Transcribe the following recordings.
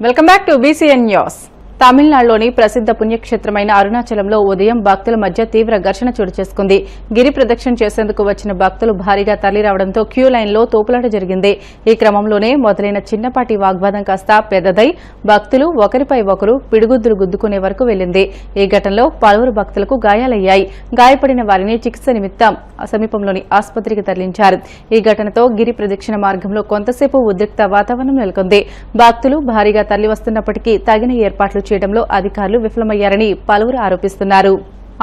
Welcome back to BCN news. తమిళనాడులోని ప్రసిద్ధ పుణ్యక్షేత్రమైన అరుణాచలంలో ఉదయం భక్తుల మధ్య తీవ్ర ఘర్షణ చోటు చేసుకుంది. గిరి ప్రదక్షిణ చేసేందుకు వచ్చిన భక్తులు భారీగా తరలిరావడంతో క్యూ లైన్లో తోపులాట జరిగింది. ఈ క్రమంలోనే మొదలైన చిన్నపాటి వాగ్వాదం కాస్త పెద్దదై భక్తులు ఒకరిపై ఒకరు పిడిగుద్దులు గుద్దుకునే వరకు వెళ్లింది. ఈ ఘటనలో పలువురు భక్తులకు గాయాలయ్యాయి. గాయపడిన వారిని చికిత్స నిమిత్తం సమీపంలోని ఆసుపత్రికి తరలించారు. ఈ ఘటనతో గిరి ప్రదక్షిణ మార్గంలో కొంతసేపు ఉద్రిక్త వాతావరణం నెలకొంది. భక్తులు భారీగా తరలివస్తున్నప్పటికీ తగిన ఏర్పాట్లు చేయడంలో అధికారులు విఫలమయ్యారని పలువురు ఆరోపిస్తున్నారు.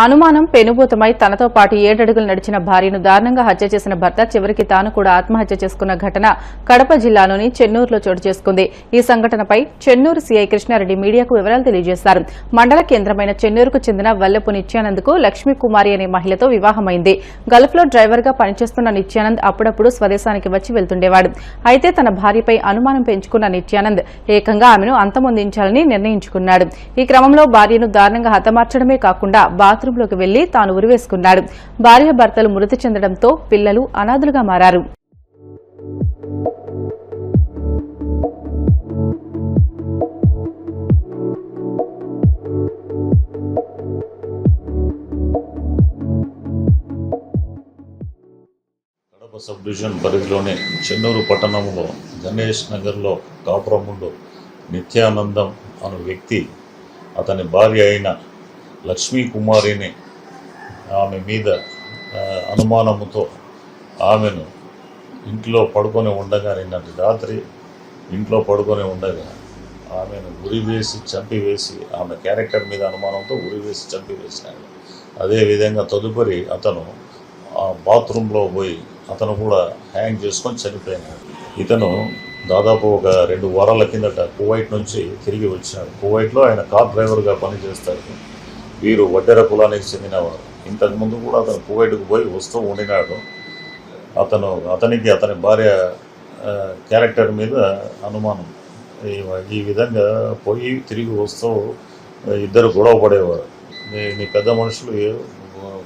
అనుమానం పెనుభూతమై తనతో పాటు 7 అడుగులు నడిచిన భార్యను దారుణంగా హత్య చేసిన భర్త చివరికి తాను కూడా ఆత్మహత్య చేసుకున్న ఘటన కడప జిల్లాలోని చెన్నూరులో చోటు చేసుకుంది. ఈ సంఘటనపై చెన్నూరు సీఐ కృష్ణారెడ్డి మీడియాకు వివరాలు తెలియజేశారు. మండల కేంద్రమైన చెన్నూరుకు చెందిన వల్లెపు నిత్యానంద్కు లక్ష్మీ కుమారి అనే మహిళతో వివాహమైంది. గల్ఫ్లో డ్రైవర్గా పనిచేస్తున్న నిత్యానంద్ అప్పుడప్పుడు స్వదేశానికి వచ్చి వెళ్తుండేవాడు. అయితే తన భార్యపై అనుమానం పెంచుకున్న నిత్యానంద్ ఏకంగా ఆమెను అంతమొందించాలని నిర్ణయించుకున్నాడు. ఈ క్రమంలో భార్యను దారుణంగా హతమార్చడమే కాకుండా బాత్రూంలోకి వెళ్లి తాను ఉరివేసుకున్నాడు. భార్యాభర్తలు మృతి చెందడంతో పిల్లలు అనాథులుగా మారారు. కడప సబ్ డివిజన్ పరిధిలోని చెన్నూరు పట్టణంలో గణేష్ నగర్లో కాపురముండు నిత్యానందం అను వ్యక్తి అతని భార్య అయిన లక్ష్మీ కుమారిని ఆమె మీద అనుమానముతో ఆమెను ఇంట్లో పడుకొని ఉండగా నిన్నటి రాత్రి ఇంట్లో పడుకొని ఉండగా ఆమెను ఉరివేసి చంపివేసి ఆమె క్యారెక్టర్ మీద అనుమానంతో ఉరివేసి చంపివేసినాడు. అదేవిధంగా తదుపరి అతను ఆ బాత్రూంలో పోయి అతను కూడా హ్యాంగ్ చేసుకొని చనిపోయినాడు. ఇతను దాదాపు ఒక 2 వారాల కిందట కువైట్ నుంచి తిరిగి వచ్చినాడు. కువైట్లో ఆయన కార్ డ్రైవర్గా పనిచేస్తాడు. వీరు వడ్డెర కులానికి చెందినవారు. ఇంతకుముందు కూడా అతను కువైట్కు పోయి వస్తూ ఉండినాడు. అతనికి అతని భార్య క్యారెక్టర్ మీద అనుమానం. ఈ విధంగా పోయి తిరిగి వస్తూ ఇద్దరు గొడవ పడేవారు. నీ పెద్ద మనుషులు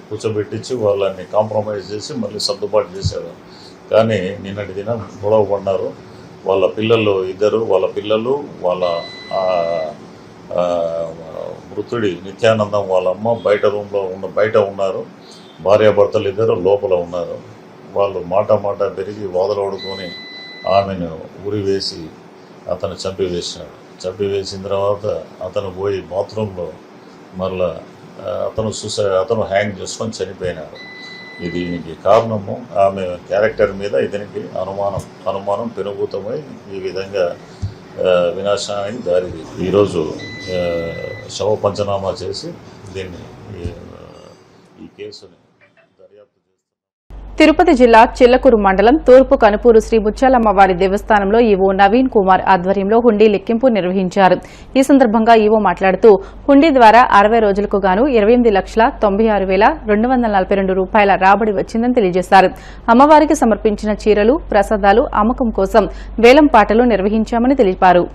కూర్చోబెట్టించి వాళ్ళని కాంప్రమైజ్ చేసి మళ్ళీ సర్దుబాటు చేసేవారు. కానీ నిన్నటి దినం గొడవ పడినారు. వాళ్ళ పిల్లలు ఇద్దరు, వాళ్ళ మృతుడి నిత్యానందం వాళ్ళ అమ్మ బయట రూమ్లో బయట ఉన్నారు. భార్యాభర్తలు ఇద్దరు లోపల ఉన్నారు. వాళ్ళు మాట పెరిగి వాదలాడుకొని ఆమెను ఉరివేసి అతను చంపివేసినాడు. చంపివేసిన తర్వాత అతను పోయి బాత్రూంలో మళ్ళా అతను హ్యాంగ్ చేసుకొని చనిపోయినాడు. దీనికి కారణము ఆమె క్యారెక్టర్ మీద ఇతనికి అనుమానం పెనుభూతమై ఈ విధంగా వినాశనానికి దారితీసింది. ఈరోజు శవ పంచనామా చేసి దీన్ని ఈ కేసుని దర్యాప్తు చేస్తారు. తిరుపతి జిల్లా చిల్లకూరు మండలం తూర్పు కనుపూరు శ్రీ ముత్యాలమ్మవారి దేవస్థానంలో ఈవో నవీన్ కుమార్ ఆధ్వర్యంలో హుండీ లెక్కింపు నిర్వహించారు. ఈ సందర్భంగా ఈవో మాట్లాడుతూ హుండీ ద్వారా 60 రోజులకు గాను 28,96,242 రూపాయల రాబడి వచ్చిందని తెలియజేశారు. అమ్మవారికి సమర్పించిన చీరలు, ప్రసాదాలు అమ్మకం కోసం వేలం పాటలు నిర్వహించామని తెలిపారు.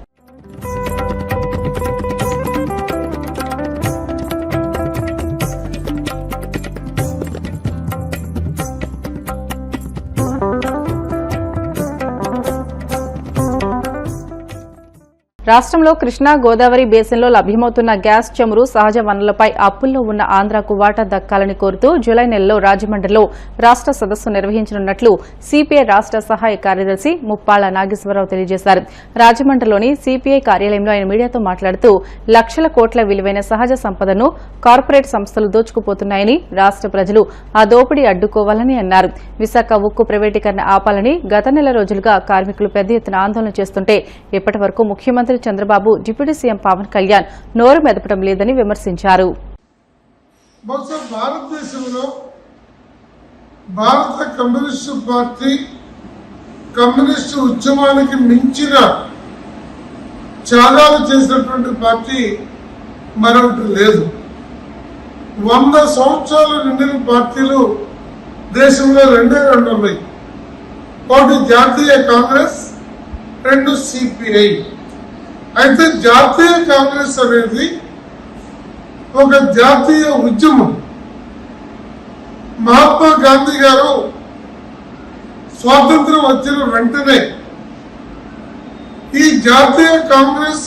రాష్ట్రంలో కృష్ణా గోదావరి బేసిన్లో లభ్యమవుతున్న గ్యాస్, చమురు, సహజ వనరులపై అప్పుల్లో ఉన్న ఆంధ్రాకు వాటా దక్కాలని కోరుతూ జూలై నెలలో రాజమండ్రిలో రాష్ట్ర సదస్సు నిర్వహించనున్నట్లు సిపిఐ రాష్ట్ర సహాయ కార్యదర్శి ముప్పాళ్ల నాగేశ్వరరావు తెలియజేశారు. రాజమండ్రిలోని సిపిఐ కార్యాలయంలో ఆయన మీడియాతో మాట్లాడుతూ లక్షల కోట్ల విలువైన సహజ సంపదను కార్పొరేట్ సంస్థలు దోచుకుపోతున్నాయని, రాష్ట్ర ప్రజలు ఆ దోపిడీ అడ్డుకోవాలని అన్నారు. విశాఖ ఉక్కు ప్రైవేటీకరణ ఆపాలని గత నెల రోజులుగా కార్మికులు పెద్ద ఎత్తున ఆందోళన చేస్తుంటే ఇప్పటి వరకు ముఖ్యమంత్రి చంద్రబాబు, డిప్యూటీ సీఎం పవన్ కళ్యాణ్ నోరు మెదపడం లేదని విమర్శించారు. భారతదేశంలో భారత కమ్యూనిస్టు పార్టీ కమ్యూనిస్టు ఉద్యమానికి మించిన త్యాగాలు చేసినటువంటి పార్టీ మరొకటి లేదు. 100 సంవత్సరాలు నిండిన పార్టీలు దేశంలో రెండే ఉన్నాయి. ఒకటి జాతీయ కాంగ్రెస్, 2 సిపిఐ. అయితే జాతీయ కాంగ్రెస్ అనేది ఒక జాతీయ ఉద్యమం. మహాత్మా గాంధీ గారు స్వాతంత్రం వచ్చిన వెంటనే ఈ జాతీయ కాంగ్రెస్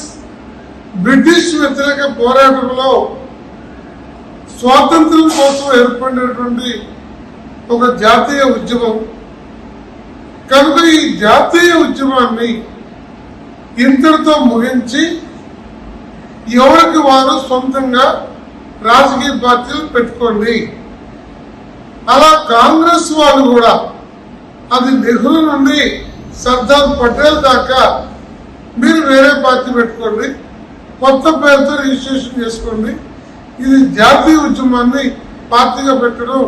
బ్రిటిష్ వ్యతిరేక పోరాటంలో స్వాతంత్రం కోసం ఏర్పడినటువంటి ఒక జాతీయ ఉద్యమం కనుక ఈ జాతీయ ఉద్యమాన్ని ఇంతటితో ముగించి ఎవరికి వారు సొంతంగా రాజకీయ పార్టీలు పెట్టుకోండి. అలా కాంగ్రెస్ వాళ్ళు కూడా అది నెహ్రూ నుండి సర్దార్ పటేల్ దాకా మీరు వేరే పార్టీ పెట్టుకోండి, కొత్త పేరుతో రిజిస్ట్రేషన్ చేసుకోండి, ఇది జాతీయ ఉద్యమాన్ని పార్టీగా పెట్టడం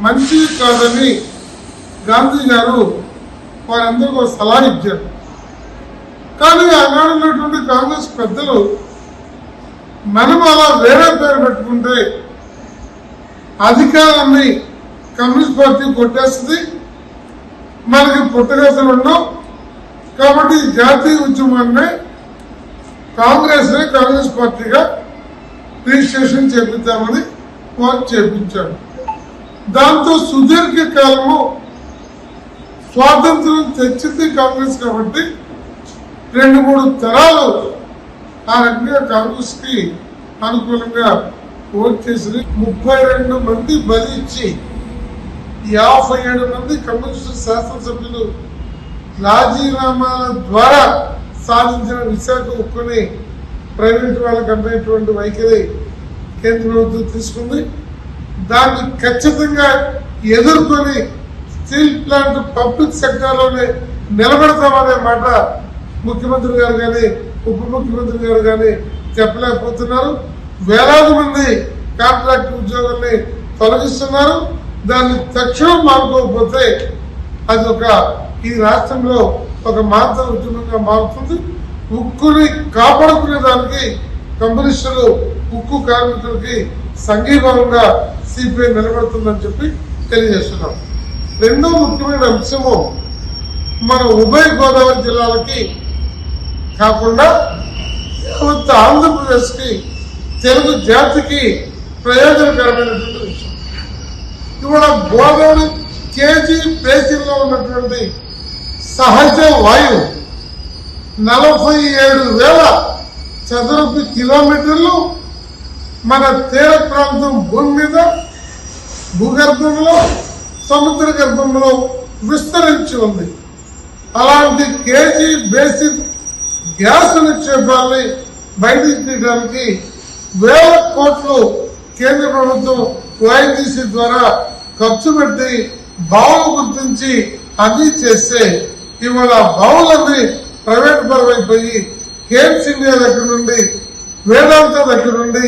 మంచిది కాదని గాంధీ గారు వారందరికీ ఒక సలహా ఇచ్చారు. కానీ ఆనాడు ఉన్నటువంటి కాంగ్రెస్ పెద్దలు మనం అలా వేరే పేరు పెట్టుకుంటే అధికారాన్ని కమ్యూనిస్ట్ పార్టీ కొట్టేస్తుంది, మనకి పుట్టగతులు ఉండవు, కాబట్టి జాతీయ ఉద్యమాన్ని కాంగ్రెస్ పార్టీగా రిజిస్ట్రేషన్ చేపిద్దామని వారు చేపించారు. దాంతో సుదీర్ఘ కాలము స్వాతంత్రం తెచ్చింది కాంగ్రెస్ కాబట్టి 2-3 తరాలు ఆ రకంగా కాంగ్రెస్ కి అనుకూలంగా ఓట్ చేసి 32 మంది బలి ఇచ్చి 57 మంది కమ్యూనిస్టు శాసనసభ్యులు రాజీనామాల ద్వారా సాధించిన విశాఖ ఉక్కుని ప్రైవేట్ వాళ్ళకి అమ్మేటువంటి వైఖరి కేంద్ర ప్రభుత్వం తీసుకుంది. దాన్ని ఖచ్చితంగా ఎదుర్కొని స్టీల్ ప్లాంట్ పబ్లిక్ సెక్టార్లోనే నిలబెడతామనే మాట ముఖ్యమంత్రి గారు కానీ ఉప ముఖ్యమంత్రి గారు కానీ చెప్పలేకపోతున్నారు. వేలాది మంది కాంట్రాక్ట్ ఉద్యోగుల్ని తొలగిస్తున్నారు. దాన్ని తక్షణం మానుకోకపోతే అది ఈ రాష్ట్రంలో ఒక మాతృ ఉద్యమంగా మారుతుంది. ఉక్కుని కాపాడుకునే దానికి కమ్యూనిస్టులు ఉక్కు కార్మికులకి సంఘీభావంగా సిపిఐ నిలబడుతుందని చెప్పి తెలియజేస్తున్నాం. రెండో ముఖ్యమైన అంశము మన ఉభయ గోదావరి జిల్లాలకి కాకుండా ఆంధ్రప్రదేశ్ కి తెలుగు జాతికి ప్రయోజనకరమైనటువంటి విషయం. ఇవాళ గోదావరి కేజీ బేసిన్లో ఉన్నటువంటి సహజ వాయువు 47,000 చదరపు కిలోమీటర్లు మన తీర ప్రాంతం భూమి మీద, భూగర్భంలో, సముద్ర గర్భంలో విస్తరించి ఉంది. అలాంటి కేజీ బేసిన్ గ్యాస్ నిక్షేపాలని బయటికి తీయడానికి 1,000 కోట్లు కేంద్ర ప్రభుత్వం ఓఎన్జీసీ ద్వారా ఖర్చు పెట్టి బావులు గుర్తించి అన్ని చేస్తే ఇవాళ బావులన్నీ ప్రైవేట్ పరమైపోయి కేమ్స్ ఇండియా దగ్గర నుండి, వేదాంత దగ్గర నుండి,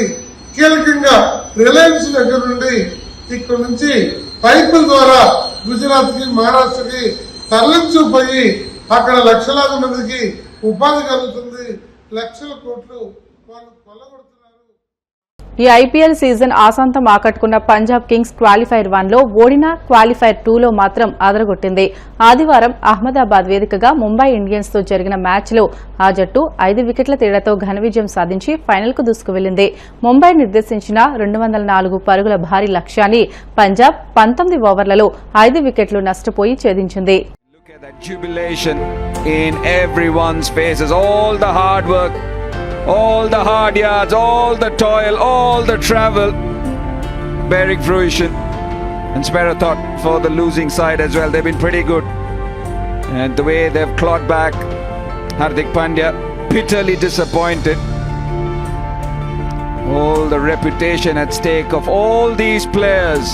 కీలకంగా రిలయన్స్ దగ్గర నుండి ఇక్కడ నుంచి పైపుల ద్వారా గుజరాత్ కి, మహారాష్ట్రకి తరలించిపోయి అక్కడ లక్షలాది మందికి ఉపాధి కలుగుతుంది. లక్షల కోట్లు వాళ్ళు కొల్లగొడుతున్నారు. ఈ ఐపీఎల్ సీజన్ ఆశాంతం ఆకట్టుకున్న పంజాబ్ కింగ్స్ క్వాలిఫైర్ 1లో ఓడినా క్వాలిఫైర్ 2లో మాత్రం అదరగొట్టింది. ఆదివారం అహ్మదాబాద్ వేదికగా ముంబై ఇండియన్స్ తో జరిగిన మ్యాచ్లో ఆ జట్టు 5 వికెట్ల తేడాతో ఘన విజయం సాధించి ఫైనల్ కు దూసుకువెళ్లింది. ముంబై నిర్దేశించిన 204 పరుగుల భారీ లక్ష్యాన్ని పంజాబ్ 19 ఓవర్లలో 5 వికెట్లు నష్టపోయి ఛేదించింది. Look at that jubilation in everyone's faces. All the hard work, all the hard yards, all the toil, all the travel bearing fruition. And spare a thought for the losing side as well. They've been pretty good. And the way they've clawed back, Hardik Pandya bitterly disappointed. All the reputation at stake of all these players.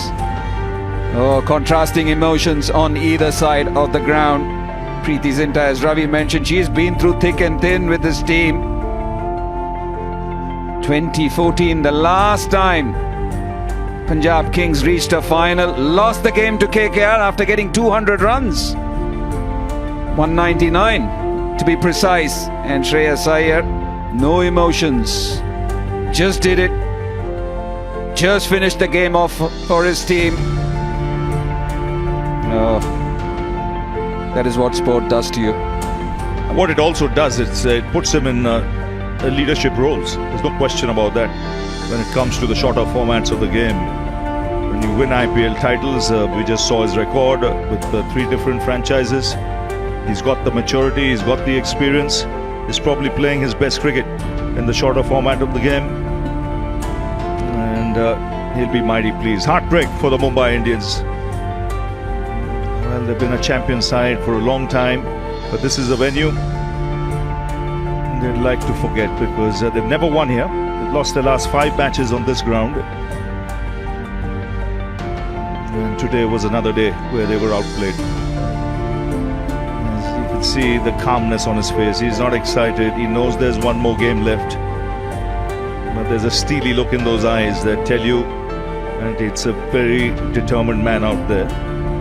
Oh, contrasting emotions on either side of the ground. Preeti Zinta, as Ravi mentioned, she's been through thick and thin with this team. 2014, the last time Punjab Kings reached a final, lost the game to KKR after getting 200 runs. 199 to be precise. And Shreyas Iyer, no emotions. Just did it. Just finished the game off for his team. That is what sport does to you. What it also does is it puts him in leadership roles. There's no question about that. When it comes to the shorter formats of the game, when you win IPL titles, we just saw his record with 3 different franchises. He's got the maturity, he's got the experience. He's probably playing his best cricket. in the shorter format of the game, and he'll be mighty pleased. Heartbreak for the Mumbai Indians. Well, they've been a champion side for a long time, but this is a venue they'd like to forget because they've never won here. They've lost their last 5 matches on this ground. And today was another day where they were outplayed. As you can see the calmness on his face. He's not excited. He knows there's one more game left. But there's a steely look in those eyes that tell you that it's a very determined man out there.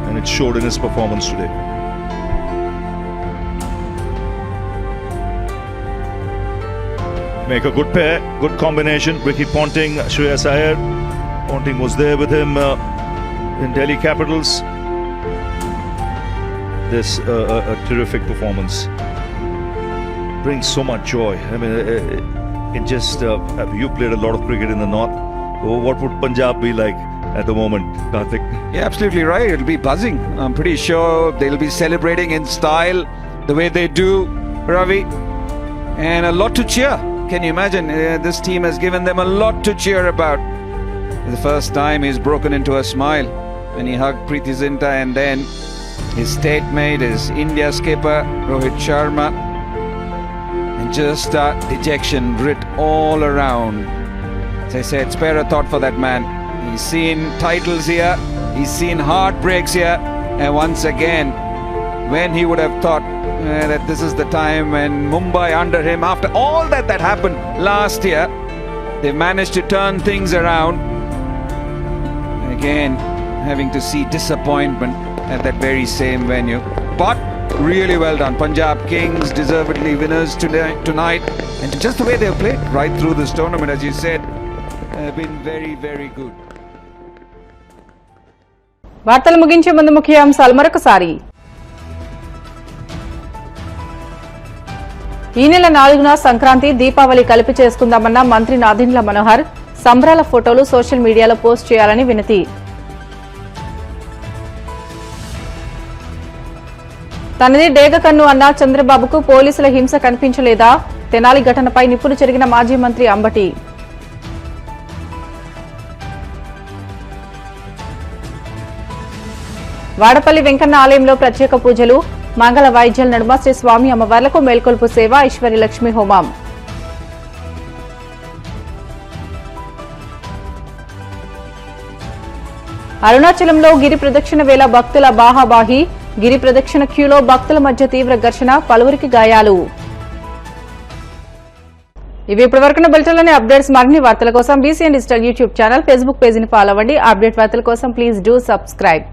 And it showed in his performance today. Make a good pair, good combination. Ricky Ponting, Shreyas Iyer. Ponting was there with him in Delhi Capitals. This a terrific performance. Brings so much joy. I mean, it just you played a lot of cricket in the north. What would Punjab be like at the moment, Karthik? Yeah, absolutely right. It'll be buzzing. I'm pretty sure they'll be celebrating in style the way they do, Ravi. And a lot to cheer. Can you imagine? This team has given them a lot to cheer about. The first time he's broken into a smile when he hugged Preeti Zinta, and then his statemate, his India skipper Rohit Sharma, and just dejection writ all around. As I said, spare a thought for that man. He's seen titles here, he's seen heartbreaks here, and once again, when he would have thought that this is the time when Mumbai under him, after all that happened last year, they managed to turn things around. Again, having to see disappointment at that very same venue. But really well done. Punjab Kings deservedly winners tonight. And just the way they've played right through this tournament, as you said, have been very, very good. వార్తలు ముగించే ముందు ముఖ్యాంశాలు మరొకసారి. ఈ నెల 4న సంక్రాంతి దీపావళి కలిపి చేసుకుందామన్న మంత్రి నాదెండ్ల మనోహర్. సంబరాల ఫోటోలు సోషల్ మీడియాలో పోస్ట్ చేయాలని వినతి. తనది డేగ కన్ను అన్న చంద్రబాబుకు పోలీసుల హింస కనిపించలేదా? తెనాలి ఘటనపై నిప్పులు చెరిగిన మాజీ మంత్రి అంబటి. వాడపల్లి వెంకన్న ఆలయంలో ప్రత్యేక పూజలు. మంగళ వాయిద్యాల నడుమ శ్రీ స్వామి అమ్మవార్లకు మేల్కొల్పు సేవ, ఐశ్వర్య లక్ష్మి హోమం. అరుణాచలంలో గిరి ప్రదక్షిణ వేళ భక్తుల బాహాబాహి. గిరి ప్రదక్షిణ క్యూలో భక్తుల మధ్య తీవ్ర ఘర్షణ, పలువురికి గాయాలు. ఇవి ఇప్పటివరకున్న బులెటిన్లోని అప్డేట్స్. మరిన్ని వార్తల కోసం BCN digital YouTube channel, Facebook పేజీని ఫాలో అవ్వండి. అప్డేట్ వార్తల కోసం ప్లీజ్ డూ సబ్స్క్రైబ్.